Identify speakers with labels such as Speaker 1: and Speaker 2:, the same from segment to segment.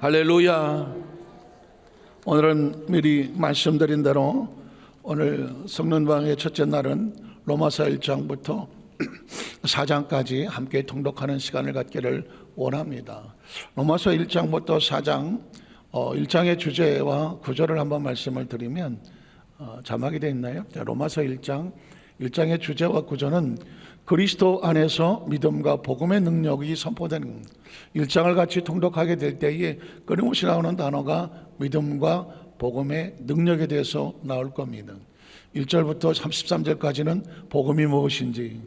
Speaker 1: 할렐루야. 오늘은 미리 말씀드린 대로 오늘 성년방의 첫째 날은 로마서 1장부터 4장까지 함께 통독하는 시간을 갖기를 원합니다. 로마서 1장부터 4장 1장의 주제와 구절을 한번 말씀을 드리면 자막이 되어 있나요? 로마서 1장의 주제와 구절은 그리스도 안에서 믿음과 복음의 능력이 선포되는 1장을 같이 통독하게 될 때에 끊임없이 나오는 단어가 믿음과 복음의 능력에 대해서 나올 겁니다. 1절부터 33절까지는 복음이 무엇인지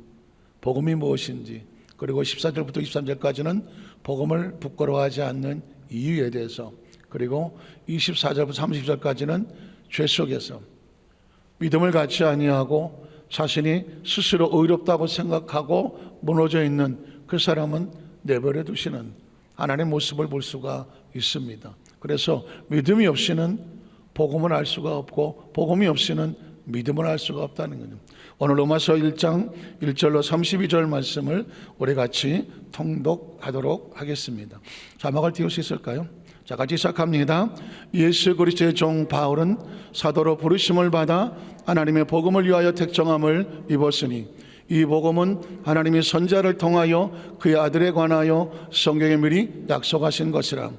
Speaker 1: 그리고 14절부터 23절까지는 복음을 부끄러워하지 않는 이유에 대해서, 그리고 24절부터 30절까지는 죄 속에서 믿음을 갖지 아니하고 자신이 스스로 의롭다고 생각하고 무너져 있는 그 사람은 내버려 두시는 하나님의 모습을 볼 수가 있습니다. 그래서 믿음이 없이는 복음을 알 수가 없고 복음이 없이는 믿음을 알 수가 없다는 거죠. 오늘 로마서 1장 1절로 32절 말씀을 우리 같이 통독하도록 하겠습니다. 자막을 띄울 수 있을까요? 자, 같이 시작합니다. 예수 그리스도의 종 바울은 사도로 부르심을 받아 하나님의 복음을 위하여 택정함을 입었으니 이 복음은 하나님이 선지자를 통하여 그의 아들에 관하여 성경에 미리 약속하신 것이라.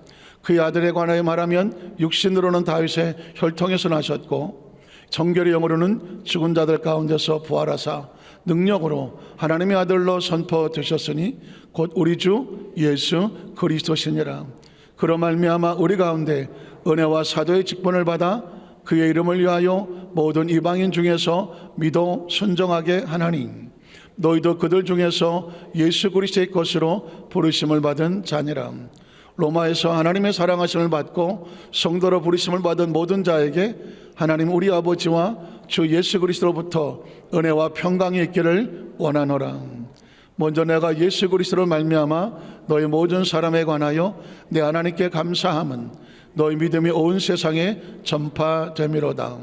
Speaker 1: 그의 아들에 관하여 말하면 육신으로는 다윗의 혈통에서 나셨고 정결의 영으로는 죽은 자들 가운데서 부활하사 능력으로 하나님의 아들로 선포되셨으니 곧 우리 주 예수 그리스도시니라. 그로 말미암아 우리 가운데 은혜와 사도의 직분을 받아 그의 이름을 위하여 모든 이방인 중에서 믿어 순종하게 하나니 너희도 그들 중에서 예수 그리스도의 것으로 부르심을 받은 자니라. 로마에서 하나님의 사랑하심을 받고 성도로 부르심을 받은 모든 자에게 하나님 우리 아버지와 주 예수 그리스도로부터 은혜와 평강이 있기를 원하노라. 먼저 내가 예수 그리스도를 말미암아 너희 모든 사람에 관하여 내 하나님께 감사함은 너희 믿음이 온 세상에 전파됨이로다.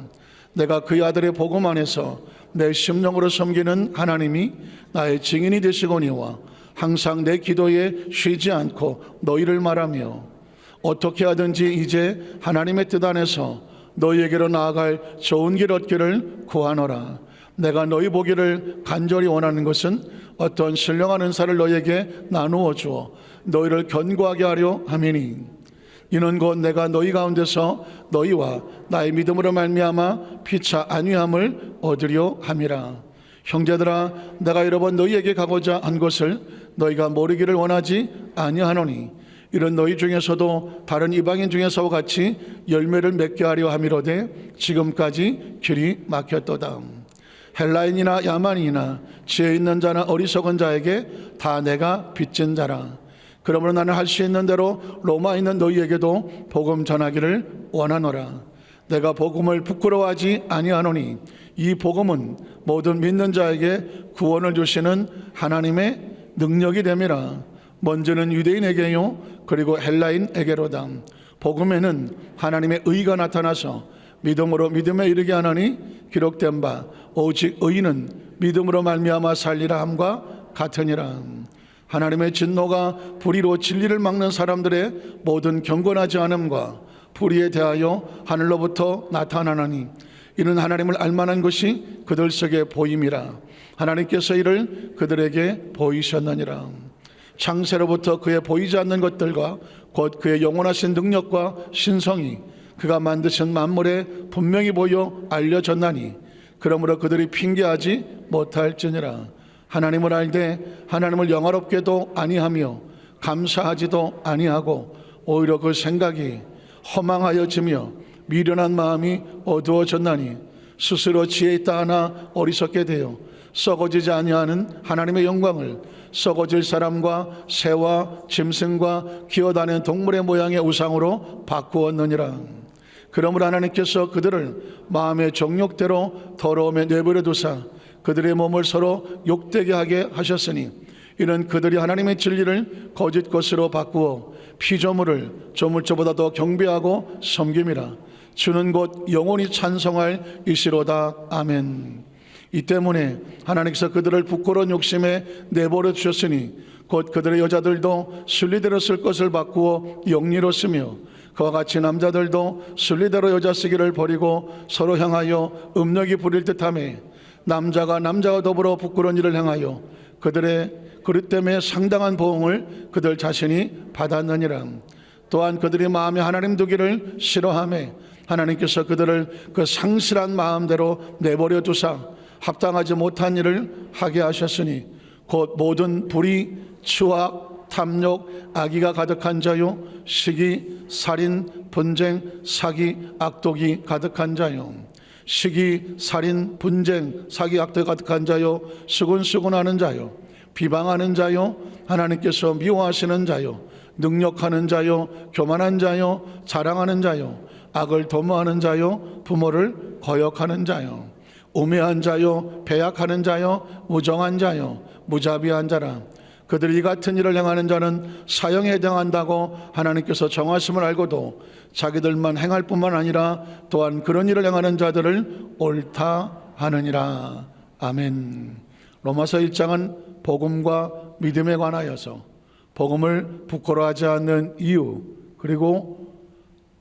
Speaker 1: 내가 그의 아들의 복음 안에서 내 심령으로 섬기는 하나님이 나의 증인이 되시거니와 항상 내 기도에 쉬지 않고 너희를 말하며 어떻게 하든지 이제 하나님의 뜻 안에서 너희에게로 나아갈 좋은 길 얻기를 구하노라. 내가 너희 보기를 간절히 원하는 것은 어떤 신령한 은사를 너희에게 나누어 주어 너희를 견고하게 하려 함이니 이는 곧 내가 너희 가운데서 너희와 나의 믿음으로 말미암아 피차 안위함을 얻으려 함이라. 형제들아, 내가 여러 번 너희에게 가고자 한 것을 너희가 모르기를 원하지 아니하노니 이런 너희 중에서도 다른 이방인 중에서와 같이 열매를 맺게 하려 함이로되 지금까지 길이 막혔도다. 헬라인이나 야만인이나 지혜 있는 자나 어리석은 자에게 다 내가 빚진 자라. 그러므로 나는 할 수 있는 대로 로마에 있는 너희에게도 복음 전하기를 원하노라. 내가 복음을 부끄러워하지 아니하노니 이 복음은 모든 믿는 자에게 구원을 주시는 하나님의 능력이 됨이라. 먼저는 유대인에게요 그리고 헬라인에게로다. 복음에는 하나님의 의가 나타나서 믿음으로 믿음에 이르게 하나니 기록된 바 오직 의인은 믿음으로 말미암아 살리라 함과 같으니라. 하나님의 진노가 불의로 진리를 막는 사람들의 모든 경건하지 않음과 불의에 대하여 하늘로부터 나타나나니 이는 하나님을 알만한 것이 그들 속에 보임이라. 하나님께서 이를 그들에게 보이셨느니라. 창세로부터 그의 보이지 않는 것들과 곧 그의 영원하신 능력과 신성이 그가 만드신 만물에 분명히 보여 알려졌나니 그러므로 그들이 핑계하지 못할지니라. 하나님을 알되 하나님을 영화롭게도 아니하며 감사하지도 아니하고 오히려 그 생각이 허망하여지며 미련한 마음이 어두워졌나니 스스로 지혜 있다 하나 어리석게 되어 썩어지지 아니하는 하나님의 영광을 썩어질 사람과 새와 짐승과 기어다니는 동물의 모양의 우상으로 바꾸었느니라. 그러므로 하나님께서 그들을 마음의 정욕대로 더러움에 내버려 두사 그들의 몸을 서로 욕되게 하게 하셨으니 이는 그들이 하나님의 진리를 거짓 것으로 바꾸어 피조물을 조물주보다 더 경배하고 섬김이라. 주는 곧 영원히 찬송할 이시로다. 아멘. 이 때문에 하나님께서 그들을 부끄러운 욕심에 내버려 주셨으니 곧 그들의 여자들도 순리대로 쓸 것을 바꾸어 영리로 쓰며 그와 같이 남자들도 순리대로 여자 쓰기를 버리고 서로 향하여 음욕이 부릴 듯하며 남자가 더불어 부끄러운 일을 행하여 그들의 그릇 때문에 상당한 보응을 그들 자신이 받았느니라. 또한 그들이 마음에 하나님 두기를 싫어하며 하나님께서 그들을 그 상실한 마음대로 내버려 두사 합당하지 못한 일을 하게 하셨으니 곧 모든 불의, 추악, 탐욕, 악의가 가득한 자요 시기, 살인, 분쟁, 사기, 악독이 가득한 자요 시기, 살인, 분쟁, 사기, 악독이 가득한 자요 수군수군하는 자요 비방하는 자요 하나님께서 미워하시는 자요 능력하는 자요 교만한 자요 자랑하는 자요 악을 도모하는 자요 부모를 거역하는 자요 우매한 자요 배약하는 자요 무정한 자요 무자비한 자라. 그들이 이 같은 일을 행하는 자는 사형에 해당한다고 하나님께서 정하심을 알고도 자기들만 행할 뿐만 아니라 또한 그런 일을 행하는 자들을 옳다 하느니라. 아멘. 로마서 1장은 복음과 믿음에 관하여서 복음을 부끄러워하지 않는 이유, 그리고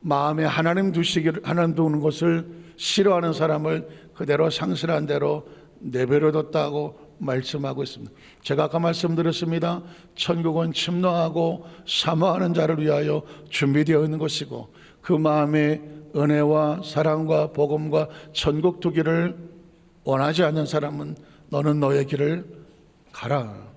Speaker 1: 마음에 하나님 두는 것을 싫어하는 사람을 그대로 상실한 대로 내버려뒀다고 말씀하고 있습니다. 제가 아까 말씀드렸습니다. 천국은 침노하고 사모하는 자를 위하여 준비되어 있는 것이고 그 마음에 은혜와 사랑과 복음과 천국 두기를 원하지 않는 사람은 너는 너의 길을 가라.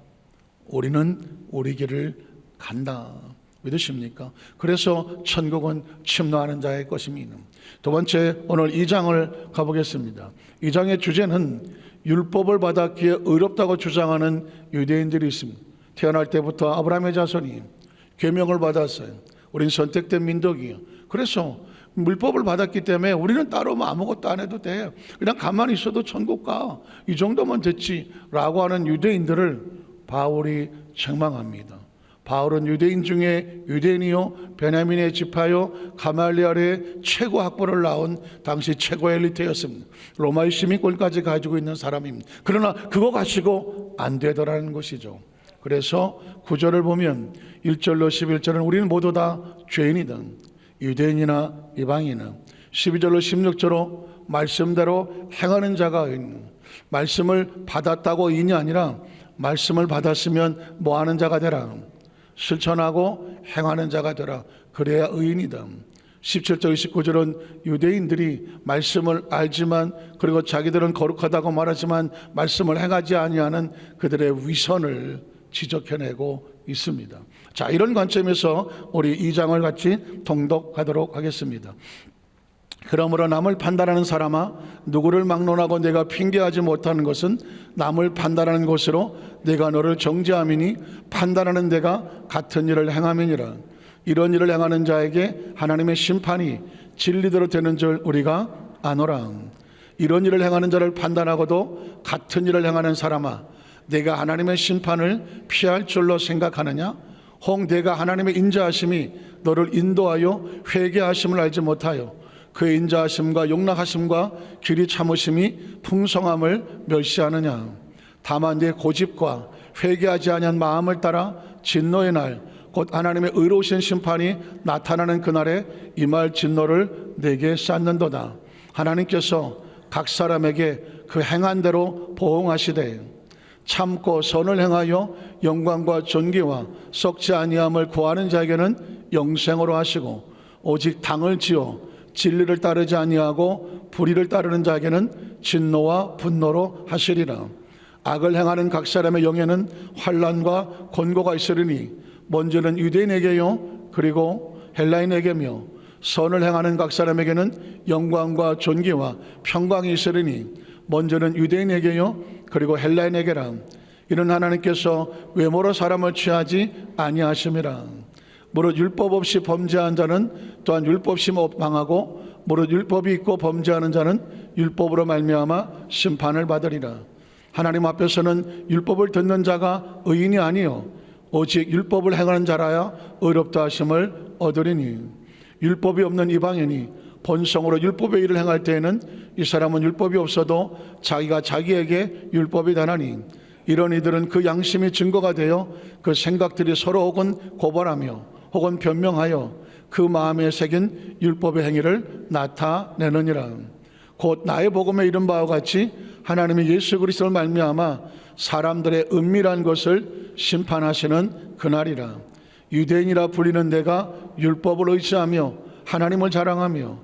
Speaker 1: 우리는 우리 길을 간다. 믿으십니까? 그래서 천국은 침노하는 자의 것입니다. 두 번째, 오늘 2장을 가보겠습니다. 2장의 주제는 율법을 받았기에 의롭다고 주장하는 유대인들이 있습니다. 태어날 때부터 아브라함의 자손이 계명을 받았어요. 우린 선택된 민족이에요. 그래서 율법을 받았기 때문에 우리는 따로 아무것도 안 해도 돼. 그냥 가만히 있어도 천국 가. 이 정도면 됐지 라고 하는 유대인들을 바울이 책망합니다. 바울은 유대인 중에 유대인이요 베냐민의 지파요 가말리엘의 최고 학벌을 낳은 당시 최고 엘리트였습니다. 로마의 시민권까지 가지고 있는 사람입니다. 그러나 그거 가지고 안 되더라는 것이죠. 그래서 구절을 보면 1절로 11절은 우리는 모두 다 죄인이든 유대인이나 이방인은 12절로 16절로 말씀대로 행하는 자가 있는, 말씀을 받았다고 의인이 아니라 말씀을 받았으면 뭐하는 자가 되라, 실천하고 행하는 자가 되라. 그래야 의인이다. 17절 29절은 유대인들이 말씀을 알지만 그리고 자기들은 거룩하다고 말하지만 말씀을 행하지 아니하는 그들의 위선을 지적해내고 있습니다. 자, 이런 관점에서 우리 2장을 같이 통독하도록 하겠습니다. 그러므로 남을 판단하는 사람아, 누구를 막론하고 내가 핑계하지 못하는 것은 남을 판단하는 것으로 내가 너를 정죄함이니 판단하는 내가 같은 일을 행함이니라. 이런 일을 행하는 자에게 하나님의 심판이 진리대로 되는 줄 우리가 아노라. 이런 일을 행하는 자를 판단하고도 같은 일을 행하는 사람아, 내가 하나님의 심판을 피할 줄로 생각하느냐? 혹 내가 하나님의 인자하심이 너를 인도하여 회개하심을 알지 못하여 그의 인자하심과 용납하심과 길이 참으심이 풍성함을 멸시하느냐? 다만 내 고집과 회개하지 아니한 마음을 따라 진노의 날, 곧 하나님의 의로우신 심판이 나타나는 그날에 임할 진노를 내게 쌓는도다. 하나님께서 각 사람에게 그 행한 대로 보응하시되 참고 선을 행하여 영광과 존귀와 썩지 아니함을 구하는 자에게는 영생으로 하시고 오직 당을 지어 진리를 따르지 아니하고 불의를 따르는 자에게는 진노와 분노로 하시리라. 악을 행하는 각 사람의 영에는 환난과 곤고가 있으리니 먼저는 유대인에게요 그리고 헬라인에게며 선을 행하는 각 사람에게는 영광과 존귀와 평강이 있으리니 먼저는 유대인에게요 그리고 헬라인에게라. 이는 하나님께서 외모로 사람을 취하지 아니하심이라. 무릇 율법 없이 범죄한 자는 또한 율법 없이 망하고 무릇 율법이 있고 범죄하는 자는 율법으로 말미암아 심판을 받으리라. 하나님 앞에서는 율법을 듣는 자가 의인이 아니요 오직 율법을 행하는 자라야 의롭다 하심을 얻으리니 율법이 없는 이방인이 본성으로 율법의 일을 행할 때에는 이 사람은 율법이 없어도 자기가 자기에게 율법이 되나니 이런 이들은 그 양심이 증거가 되어 그 생각들이 서로 혹은 고발하며 혹은 변명하여 그 마음에 새긴 율법의 행위를 나타내느니라. 곧 나의 복음에 이른 바와 같이 하나님이 예수 그리스도를 말미암아 사람들의 은밀한 것을 심판하시는 그날이라. 유대인이라 불리는 내가 율법을 의지하며 하나님을 자랑하며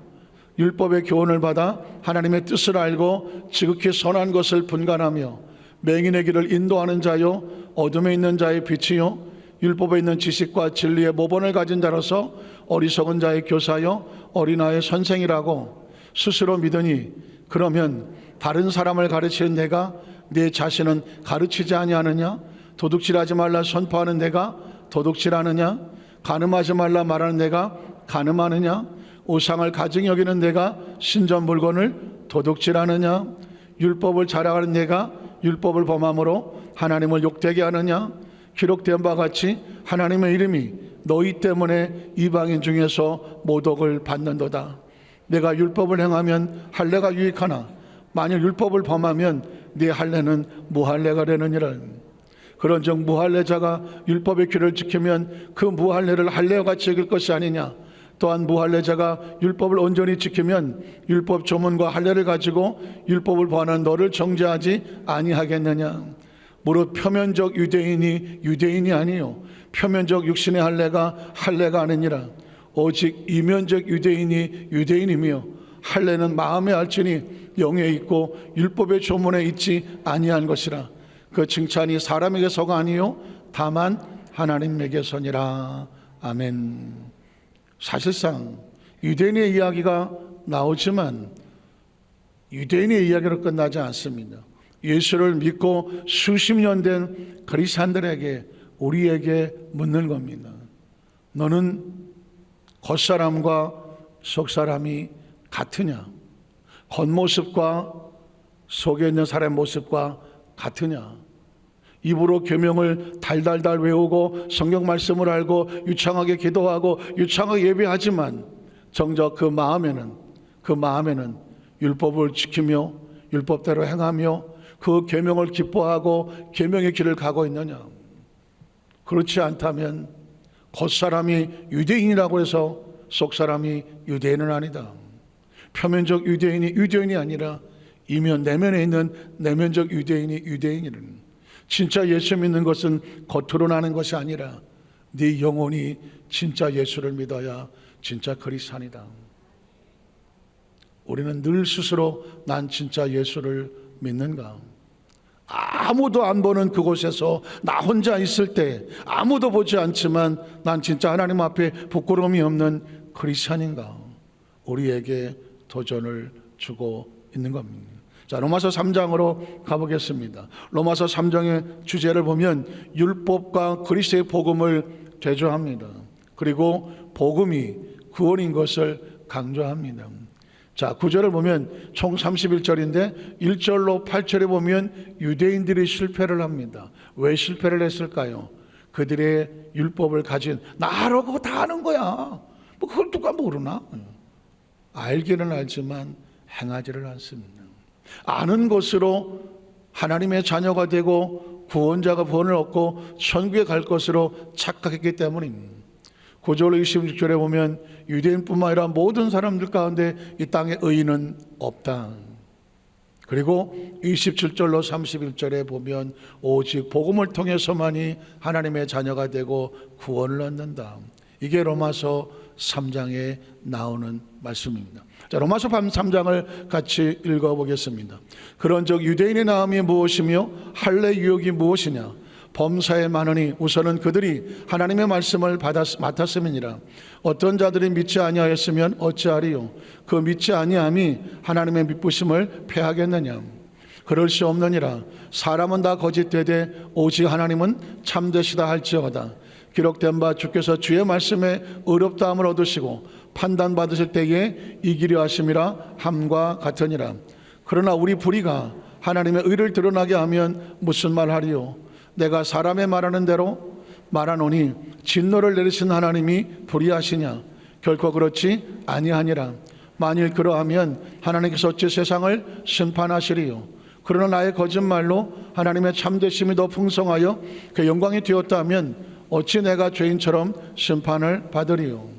Speaker 1: 율법의 교훈을 받아 하나님의 뜻을 알고 지극히 선한 것을 분간하며 맹인의 길을 인도하는 자요 어둠에 있는 자의 빛이요 율법에 있는 지식과 진리의 모본을 가진 자로서 어리석은 자의 교사요 어린아이의 선생이라고 스스로 믿으니, 그러면 다른 사람을 가르치는 내가 내 자신은 가르치지 아니하느냐? 도둑질하지 말라 선포하는 내가 도둑질하느냐? 간음하지 말라 말하는 내가 간음하느냐? 우상을 가증히 여기는 내가 신전 물건을 도둑질하느냐? 율법을 자랑하는 내가 율법을 범함으로 하나님을 욕되게 하느냐? 기록된 바와 같이 하나님의 이름이 너희 때문에 이방인 중에서 모독을 받는도다. 내가 율법을 행하면 할례가 유익하나 만일 율법을 범하면 네 할례는 무할례가 되느니라. 그런즉 무할례자가 율법의 규를 지키면 그 무할례를 할례와 같이 여길 것이 아니냐? 또한 무할례자가 율법을 온전히 지키면 율법 조문과 할례를 가지고 율법을 범하는 너를 정죄하지 아니하겠느냐? 무릇 표면적 유대인이 유대인이 아니요 표면적 육신의 할례가 아니니라. 오직 이면적 유대인이 유대인이며 할례는 마음에 알지니 영에 있고 율법의 조문에 있지 아니한 것이라. 그 칭찬이 사람에게서가 아니요 다만 하나님에게서니라. 아멘. 사실상 유대인의 이야기가 나오지만 유대인의 이야기로 끝나지 않습니다. 예수를 믿고 수십 년 된 그리스도인들에게 우리에게 묻는 겁니다. 너는 겉사람과 속사람이 같으냐? 겉모습과 속에 있는 사람의 모습과 같으냐? 입으로 계명을 달달달 외우고 성경 말씀을 알고 유창하게 기도하고 유창하게 예배하지만 정작 그 마음에는 율법을 지키며 율법대로 행하며 그 계명을 기뻐하고 계명의 길을 가고 있느냐? 그렇지 않다면 겉사람이 유대인이라고 해서 속사람이 유대인은 아니다. 표면적 유대인이 유대인이 아니라 이면 내면에 있는 내면적 유대인이 유대인이라는. 진짜 예수 믿는 것은 겉으로 나는 것이 아니라 네 영혼이 진짜 예수를 믿어야 진짜 그리스도인이다. 우리는 늘 스스로 난 진짜 예수를 믿는가? 아무도 안 보는 그곳에서 나 혼자 있을 때 아무도 보지 않지만 난 진짜 하나님 앞에 부끄러움이 없는 그리스도인인가? 우리에게 도전을 주고 있는 겁니다. 자, 로마서 3장으로 가보겠습니다. 로마서 3장의 주제를 보면 율법과 그리스도의 복음을 대조합니다. 그리고 복음이 구원인 것을 강조합니다. 자, 9절을 보면 총 31절인데 1절로 8절에 보면 유대인들이 실패를 합니다. 왜 실패를 했을까요? 그들의 율법을 가진 나로 그거 다 아는 거야. 뭐 그걸 누가 모르나? 알기는 알지만 행하지를 않습니다. 아는 것으로 하나님의 자녀가 되고 구원자가 구원을 얻고 천국에 갈 것으로 착각했기 때문입니다. 9절 26절에 보면 유대인뿐만 아니라 모든 사람들 가운데 이 땅에 의인은 없다. 그리고 27절로 31절에 보면 오직 복음을 통해서만이 하나님의 자녀가 되고 구원을 얻는다. 이게 로마서 3장에 나오는 말씀입니다. 자, 로마서 3장을 같이 읽어보겠습니다. 그런즉 유대인의 나음이 무엇이며 할례 유혹이 무엇이냐? 범사에 많으니 우선은 그들이 하나님의 말씀을 맡았음이니라. 어떤 자들이 믿지 아니하였으면 어찌하리요? 그 믿지 아니함이 하나님의 믿부심을 패하겠느냐? 그럴 수 없느니라. 사람은 다 거짓되되 오직 하나님은 참되시다 할지어다. 기록된 바 주께서 주의 말씀에 의롭다함을 얻으시고 판단받으실 때에 이기려 하심이라 함과 같으니라. 그러나 우리 불의가 하나님의 의를 드러나게 하면 무슨 말하리요? 내가 사람의 말하는 대로 말하노니 진노를 내리신 하나님이 불의하시냐? 결코 그렇지 아니하니라. 만일 그러하면 하나님께서 어찌 세상을 심판하시리요? 그러나 나의 거짓말로 하나님의 참되심이 더 풍성하여 그 영광이 되었다면 어찌 내가 죄인처럼 심판을 받으리요.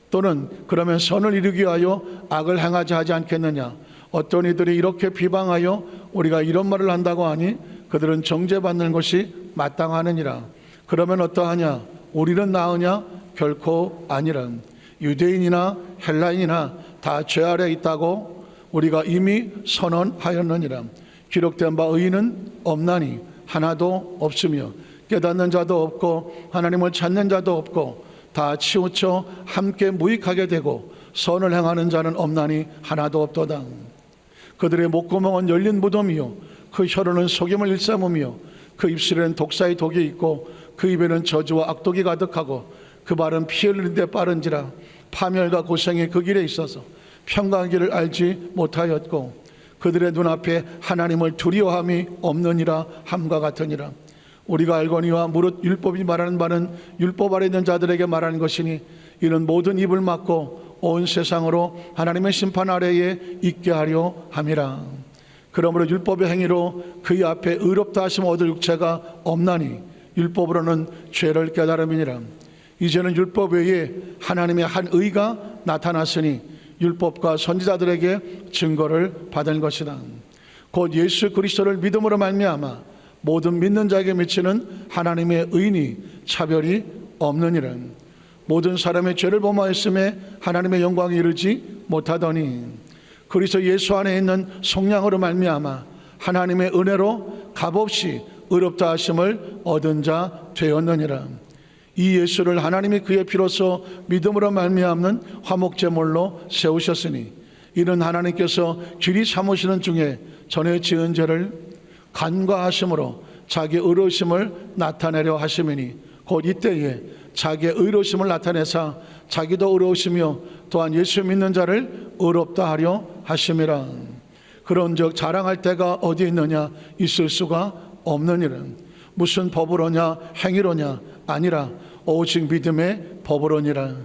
Speaker 1: 또는 그러면 선을 이루기 위하여 악을 행하자 하지 않겠느냐. 어떤 이들이 이렇게 비방하여 우리가 이런 말을 한다고 하니 그들은 정죄받는 것이 마땅하느니라. 그러면 어떠하냐? 우리는 나으냐? 결코 아니라. 유대인이나 헬라인이나 다 죄 아래 있다고 우리가 이미 선언하였느니라. 기록된 바 의인은 없나니 하나도 없으며 깨닫는 자도 없고 하나님을 찾는 자도 없고 다 치우쳐 함께 무익하게 되고 선을 행하는 자는 없나니 하나도 없도다. 그들의 목구멍은 열린 무덤이요 그 혀로는 속임을 일삼으며 그 입술에는 독사의 독이 있고 그 입에는 저주와 악독이 가득하고 그 발은 피 흘리는 데 빠른지라. 파멸과 고생이 그 길에 있어서 평강의 알지 못하였고 그들의 눈앞에 하나님을 두려워함이 없느니라 함과 같으니라. 우리가 알거니와 무릇 율법이 말하는 바는 율법 아래 있는 자들에게 말하는 것이니 이는 모든 입을 막고 온 세상으로 하나님의 심판 아래에 있게 하려 함이라. 그러므로 율법의 행위로 그의 앞에 의롭다 하심 얻을 육체가 없나니 율법으로는 죄를 깨달음이니라. 이제는 율법 외에 하나님의 한 의가 나타났으니 율법과 선지자들에게 증거를 받은 것이다. 곧 예수 그리스도를 믿음으로 말미암아 모든 믿는 자에게 미치는 하나님의 의인이 차별이 없느니라. 모든 사람의 죄를 범하였음에 하나님의 영광에 이르지 못하더니 그리스도 예수 안에 있는 속량으로 말미암아 하나님의 은혜로 값없이 의롭다 하심을 얻은 자 되었느니라. 이 예수를 하나님이 그의 피로써 믿음으로 말미암는 화목제물로 세우셨으니 이는 하나님께서 길이 삼으시는 중에 전에 지은 죄를 간과하심으로 자기의 의로우심을 나타내려 하심이니 곧 이때에 자기의 의로우심을 나타내사 자기도 의로우시며 또한 예수 믿는 자를 의롭다 하려 하심이라. 그런즉 자랑할 때가 어디 있느냐? 있을 수가 없느니라. 무슨 법으로냐? 행위로냐? 아니라 오직 믿음의 법으로니라.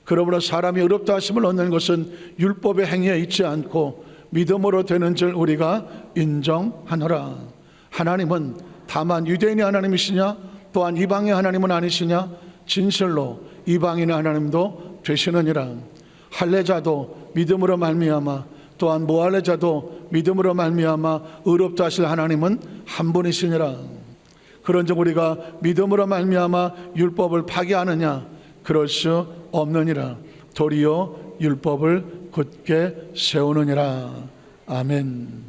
Speaker 1: 그러므로 사람이 의롭다 하심을 얻는 것은 율법의 행위에 있지 않고 믿음으로 되는 줄 우리가 인정하노라. 하나님은 다만 유대인의 하나님이시냐? 또한 이방의 하나님은 아니시냐? 진실로 이방인의 하나님도 되시느니라. 할례자도 믿음으로 말미암아 또한 무할례자도 믿음으로 말미암아 의롭다 하실 하나님은 한 분이시니라. 그런즉 우리가 믿음으로 말미암아 율법을 파기하느냐? 그럴 수 없느니라. 도리어 율법을 굳게 세우느니라. 아멘.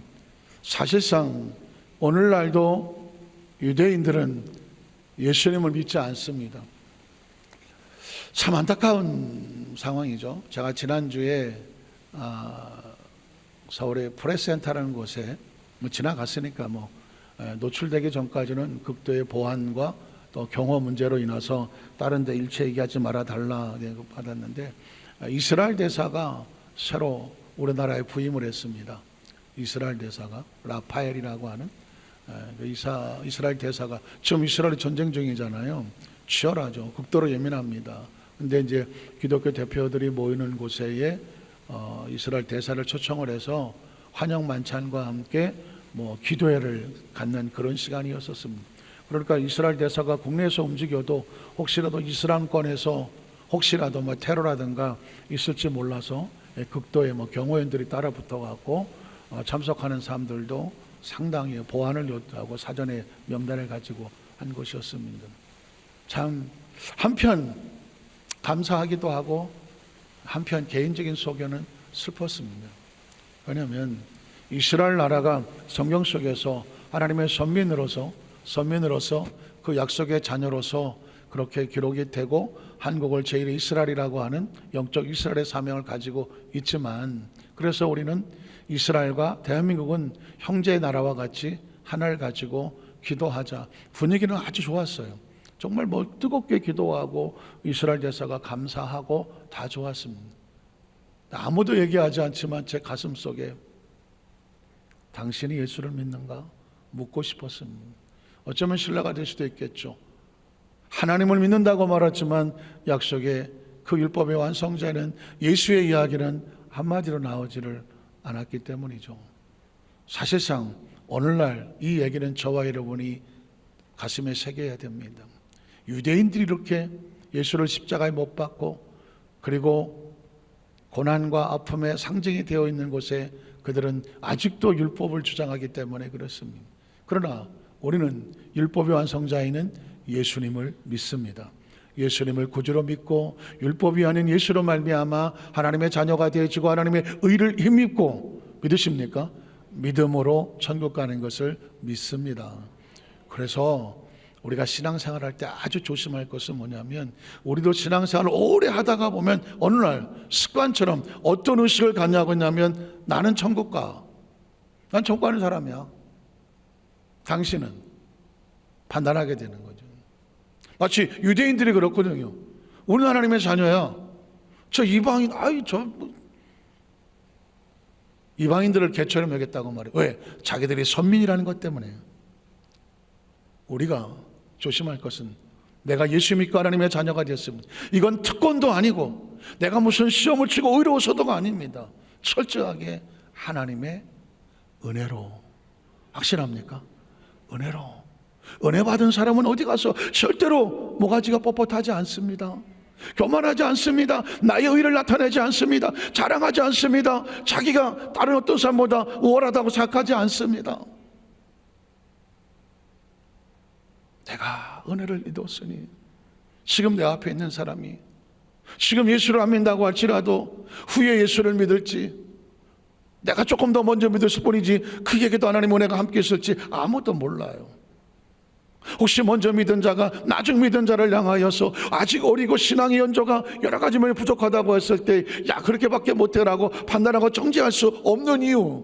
Speaker 1: 사실상 오늘날도 유대인들은 예수님을 믿지 않습니다. 참 안타까운 상황이죠. 제가 지난주에 서울의 프레스센터라는 곳에 지나갔으니까 노출되기 전까지는 극도의 보안과 또 경호 문제로 인해서 다른 데 일체 얘기하지 말아 달라 받았는데 이스라엘 대사가 새로 우리나라에 부임을 했습니다. 이스라엘 대사가 라파엘이라고 하는 이스라엘 대사가 지금 이스라엘이 전쟁 중이잖아요. 치열하죠. 극도로 예민합니다. 근데 이제 기독교 대표들이 모이는 곳에 이스라엘 대사를 초청을 해서 환영 만찬과 함께 기도회를 갖는 그런 시간이었었습니다. 그러니까 이스라엘 대사가 국내에서 움직여도 혹시라도 이슬람권에서 혹시라도 테러라든가 있을지 몰라서 극도의 경호원들이 따라 붙어갖고 참석하는 사람들도 상당히 보안을 요구하고 사전에 명단을 가지고 한 것이었습니다. 참 한편 감사하기도 하고 한편 개인적인 소견은 슬펐습니다. 왜냐하면 이스라엘 나라가 성경 속에서 하나님의 선민으로서 그 약속의 자녀로서 그렇게 기록이 되고 한국을 제1의 이스라엘이라고 하는 영적 이스라엘의 사명을 가지고 있지만 그래서 우리는 이스라엘과 대한민국은 형제의 나라와 같이 하나를 가지고 기도하자. 분위기는 아주 좋았어요. 정말 뜨겁게 기도하고 이스라엘 대사가 감사하고 다 좋았습니다. 아무도 얘기하지 않지만 제 가슴 속에 당신이 예수를 믿는가? 묻고 싶었습니다. 어쩌면 신뢰가 될 수도 있겠죠. 하나님을 믿는다고 말했지만 약속의 그 율법의 완성자는 예수의 이야기는 한마디로 나오지를 않았기 때문이죠. 사실상 오늘날 이 얘기는 저와 여러분이 가슴에 새겨야 됩니다. 유대인들이 이렇게 예수를 십자가에 못 박고 그리고 고난과 아픔의 상징이 되어 있는 곳에 그들은 아직도 율법을 주장하기 때문에 그렇습니다. 그러나 우리는 율법의 완성자이는 예수님을 믿습니다. 예수님을 구주로 믿고 율법이 아닌 예수로 말미암아 하나님의 자녀가 되어지고 하나님의 의를 힘입고 믿으십니까? 믿음으로 천국 가는 것을 믿습니다. 그래서 우리가 신앙생활할 때 아주 조심할 것은 뭐냐면 우리도 신앙생활을 오래 하다가 보면 어느 날 습관처럼 어떤 의식을 갖냐고 했냐면 나는 천국 가. 난 천국 가는 사람이야. 당신은 판단하게 되는 거죠. 마치 유대인들이 그렇거든요. 우리는 하나님의 자녀야. 저 이방인, 이방인들을 개처럼 여겼다고 말해요. 왜? 자기들이 선민이라는 것 때문에. 우리가 조심할 것은 내가 예수 믿고 하나님의 자녀가 되었습니다. 이건 특권도 아니고 내가 무슨 시험을 치고 의로워서도가 아닙니다. 철저하게 하나님의 은혜로. 확실합니까? 은혜로. 은혜 받은 사람은 어디 가서 절대로 모가지가 뻣뻣하지 않습니다. 교만하지 않습니다. 나의 의를 나타내지 않습니다. 자랑하지 않습니다. 자기가 다른 어떤 사람보다 우월하다고 생각하지 않습니다. 내가 은혜를 이뤘으니 지금 내 앞에 있는 사람이 지금 예수를 안 믿는다고 할지라도 후에 예수를 믿을지 내가 조금 더 먼저 믿었을 뿐이지 그에게도 하나님 은혜가 함께 있을지 아무도 몰라요. 혹시 먼저 믿은 자가 나중 믿은 자를 향하여서 아직 어리고 신앙의 연조가 여러 가지 면에 부족하다고 했을 때 야 그렇게밖에 못해라고 판단하고 정죄할 수 없는 이유,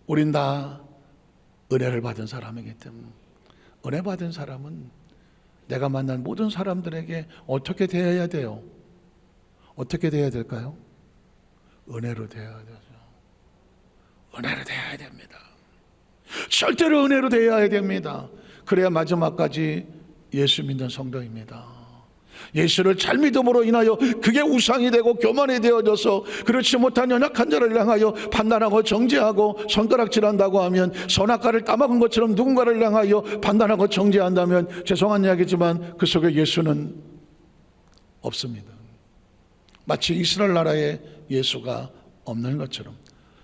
Speaker 1: 우린 다 은혜를 받은 사람이기 때문에. 은혜 받은 사람은 내가 만난 모든 사람들에게 어떻게 대해야 돼요? 어떻게 대해야 될까요? 은혜로 대해야 되죠. 은혜로 대해야 됩니다. 절대로 은혜로 대해야 됩니다. 그래야 마지막까지 예수 믿는 성도입니다. 예수를 잘 믿음으로 인하여 그게 우상이 되고 교만이 되어져서 그렇지 못한 연약한 자를 향하여 판단하고 정죄하고 손가락질한다고 하면 선악과를 따먹은 것처럼 누군가를 향하여 판단하고 정죄한다면 죄송한 이야기지만 그 속에 예수는 없습니다. 마치 이스라엘 나라에 예수가 없는 것처럼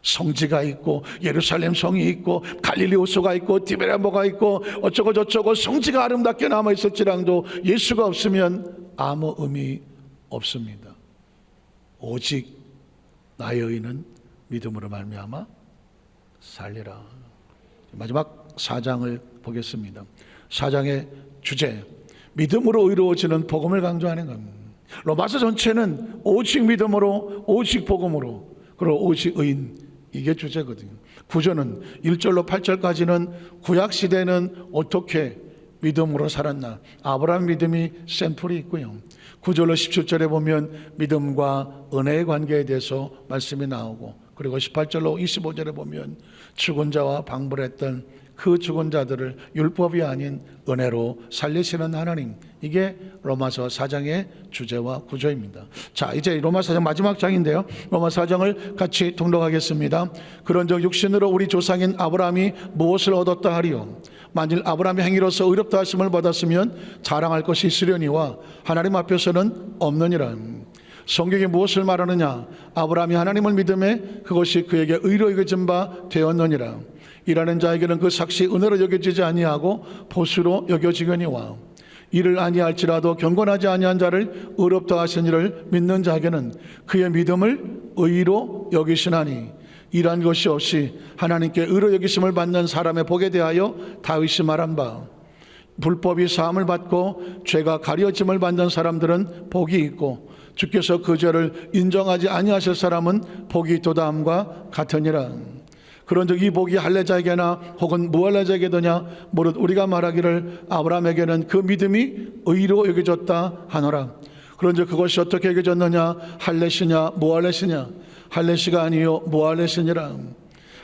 Speaker 1: 성지가 있고 예루살렘 성이 있고 갈릴리 호수가 있고 디베라모가 있고 어쩌고 저쩌고 성지가 아름답게 남아있을지랑도 예수가 없으면 아무 의미 없습니다. 오직 나의 의는 믿음으로 말미암아 살리라. 마지막 4장을 보겠습니다. 4장의 주제, 믿음으로 의로워지는 복음을 강조하는 겁니다. 로마서 전체는 오직 믿음으로, 오직 복음으로, 그리고 오직 의인, 이게 주제거든요. 구조는 1절로 8절까지는 구약시대는 어떻게 믿음으로 살았나, 아브라함 믿음이 샘플이 있고요. 9절로 17절에 보면 믿음과 은혜의 관계에 대해서 말씀이 나오고, 그리고 18절로 25절에 보면 죽은 자와 방불했던 그 죽은 자들을 율법이 아닌 은혜로 살리시는 하나님, 이게 로마서 4장의 주제와 구조입니다. 자, 이제 로마서 4장 마지막 장인데요, 로마서 4장을 같이 통독하겠습니다. 그런즉 육신으로 우리 조상인 아브라함이 무엇을 얻었다 하리요? 만일 아브라함의 행위로서 의롭다 하심을 받았으면 자랑할 것이 있으려니와 하나님 앞에서는 없느니라. 성경이 무엇을 말하느냐? 아브라함이 하나님을 믿음에 그것이 그에게 의로 여겨진 바 되었느니라. 일하는 자에게는 그 삭시 은혜로 여겨지지 아니하고 보수로 여겨지거니와 이를 아니할지라도 경건하지 아니한 자를 의롭다 하신 이를 믿는 자에게는 그의 믿음을 의로 여기시나니 일한 것이 없이 하나님께 의로 여기심을 받는 사람의 복에 대하여 다윗이 말한 바, 불법이 사함을 받고 죄가 가려짐을 받는 사람들은 복이 있고 주께서 그 죄를 인정하지 아니하실 사람은 복이 있도다함과 같으니라. 그런즉 이 복이 할례자에게나 혹은 무할례자에게더냐 무릇 우리가 말하기를 아브라함에게는 그 믿음이 의로 여겨졌다 하노라. 그런즉 그것이 어떻게 여겨졌느냐? 할례시냐 무할례시냐? 할례시가 아니요 무할례시니라.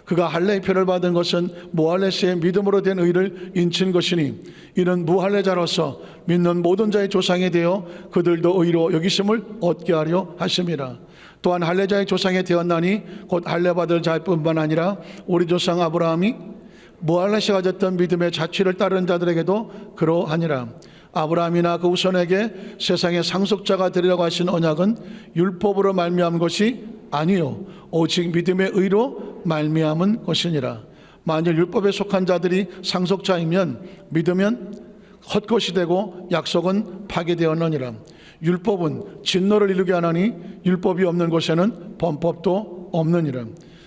Speaker 1: 그가 할례의 표를 받은 것은 무할례시의 믿음으로 된 의를 인친 것이니 이는 무할례자로서 믿는 모든 자의 조상이 되어 그들도 의로 여기심을 얻게 하려 하심이라. 또한 할례자의 조상이 되었나니 곧 할례받을 자뿐만 아니라 우리 조상 아브라함이 무할례시 가졌던 믿음의 자취를 따르는 자들에게도 그러하니라. 아브라함이나 그 후손에게 세상의 상속자가 되리라고 하신 언약은 율법으로 말미암은 것이 아니요 오직 믿음의 의로 말미암은 것이니라. 만일 율법에 속한 자들이 상속자이면 믿으면 헛것이 되고 약속은 파괴되었느니라. 율법은 진노를 이루게 하나니 율법이 없는 곳에는 범법도 없느니라.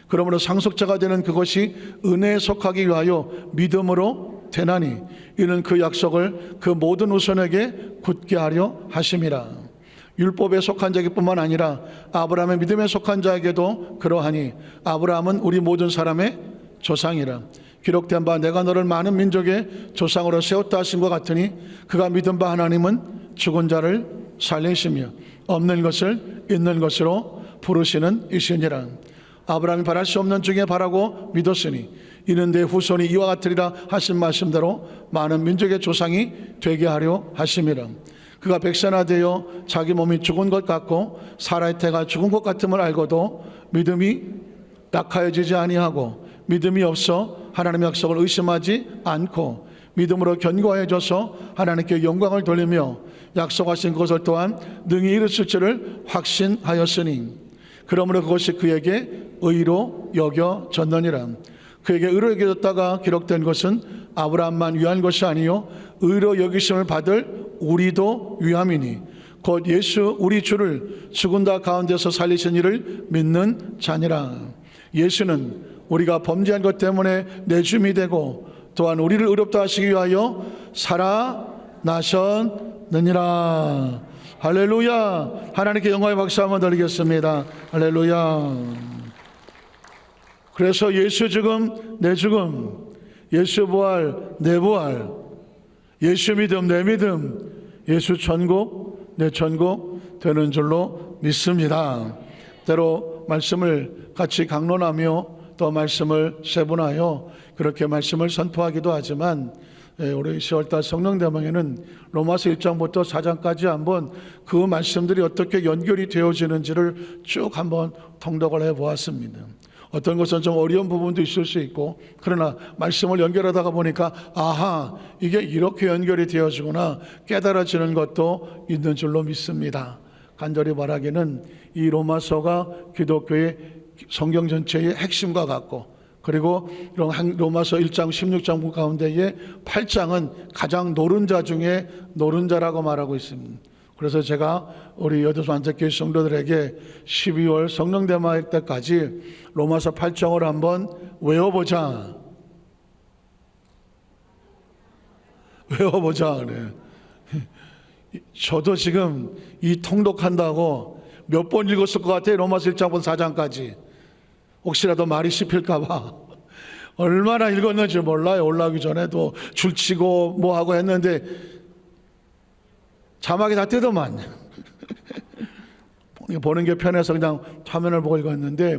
Speaker 1: 그러므로 상속자가 되는 그것이 은혜에 속하기 위하여 믿음으로 되나니 이는 그 약속을 그 모든 후손에게 굳게 하려 하심이라. 율법에 속한 자에게뿐만 아니라 아브라함의 믿음에 속한 자에게도 그러하니 아브라함은 우리 모든 사람의 조상이라. 기록된 바 내가 너를 많은 민족의 조상으로 세웠다 하신 것 같으니 그가 믿은 바 하나님은 죽은 자를 살리시며 없는 것을 있는 것으로 부르시는 이시니라. 아브라함이 바랄 수 없는 중에 바라고 믿었으니 이는 내 후손이 이와 같으리라 하신 말씀대로 많은 민족의 조상이 되게 하려 하심이라. 그가 백세나 되어 자기 몸이 죽은 것 같고 사라의 태가 죽은 것 같음을 알고도 믿음이 낙하여지지 아니하고 믿음이 없어 하나님의 약속을 의심하지 않고 믿음으로 견고해져서 하나님께 영광을 돌리며 약속하신 것을 또한 능히 이루실 줄을 확신하였으니 그러므로 그것이 그에게 의로 여겨졌느니라. 그에게 의로 여겨졌다가 기록된 것은 아브라함만 위한 것이 아니요 의로 여기심을 받을 우리도 위함이니 곧 예수 우리 주를 죽은 자 가운데서 살리신 이를 믿는 자니라. 예수는 우리가 범죄한 것 때문에 내줌이 되고 또한 우리를 의롭다 하시기 위하여 살아나셨느니라. 할렐루야. 하나님께 영광의 박수 한번 드리겠습니다. 할렐루야. 그래서 예수 죽음 내 죽음, 예수 부활 내 부활, 예수 믿음 내 믿음, 예수 천국 내 천국 되는 줄로 믿습니다. 때로 말씀을 같이 강론하며 또 말씀을 세분하여 그렇게 말씀을 선포하기도 하지만 올해 10월달 성령대망에는 로마서 1장부터 4장까지 한번 그 말씀들이 어떻게 연결이 되어지는지를 쭉 한번 통독을 해보았습니다. 어떤 것은 좀 어려운 부분도 있을 수 있고 그러나 말씀을 연결하다가 보니까 아하 이게 이렇게 연결이 되어지구나 깨달아지는 것도 있는 줄로 믿습니다. 간절히 바라기는 이 로마서가 기독교의 성경 전체의 핵심과 같고 그리고 로마서 1장 16장 가운데의 8장은 가장 노른자 중에 노른자라고 말하고 있습니다. 그래서 제가 우리 여도수 안택교회 성도들에게 12월 성령대마일 때까지 로마서 8장을 한번 외워보자 그래. 저도 지금 이 통독한다고 몇 번 읽었을 것 같아요. 로마서 1장부터 4장까지 혹시라도 말이 씹힐까봐 얼마나 읽었는지 몰라요. 올라오기 전에도 줄치고 뭐하고 했는데 자막이 다 뜨더만 보는 게 편해서 그냥 화면을 보고 읽었는데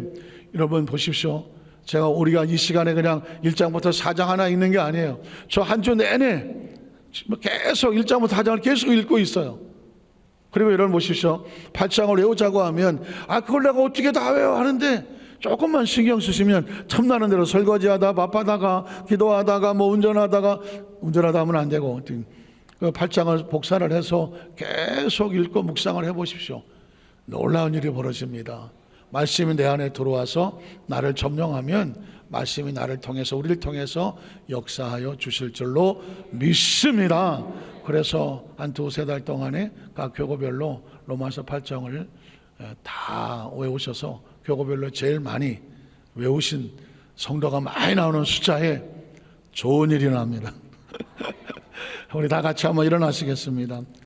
Speaker 1: 여러분 보십시오. 우리가 이 시간에 그냥 1장부터 4장 하나 읽는 게 아니에요. 저 한 주 내내 계속 1장부터 4장을 계속 읽고 있어요. 그리고 여러분 보십시오. 8장을 외우자고 하면 그걸 내가 어떻게 다 외워 하는데 조금만 신경 쓰시면 틈나는 대로 설거지하다 바빠다가 기도하다가 운전하다 하면 안 되고 그 8장을 복사를 해서 계속 읽고 묵상을 해보십시오. 놀라운 일이 벌어집니다. 말씀이 내 안에 들어와서 나를 점령하면 말씀이 나를 통해서 우리를 통해서 역사하여 주실 줄로 믿습니다. 그래서 한 두세 달 동안에 각 교구별로 로마서 8장을 다 외우셔서 교구별로 제일 많이 외우신 성도가 많이 나오는 숫자에 좋은 일이 납니다. 우리 다 같이 한번 일어나시겠습니다.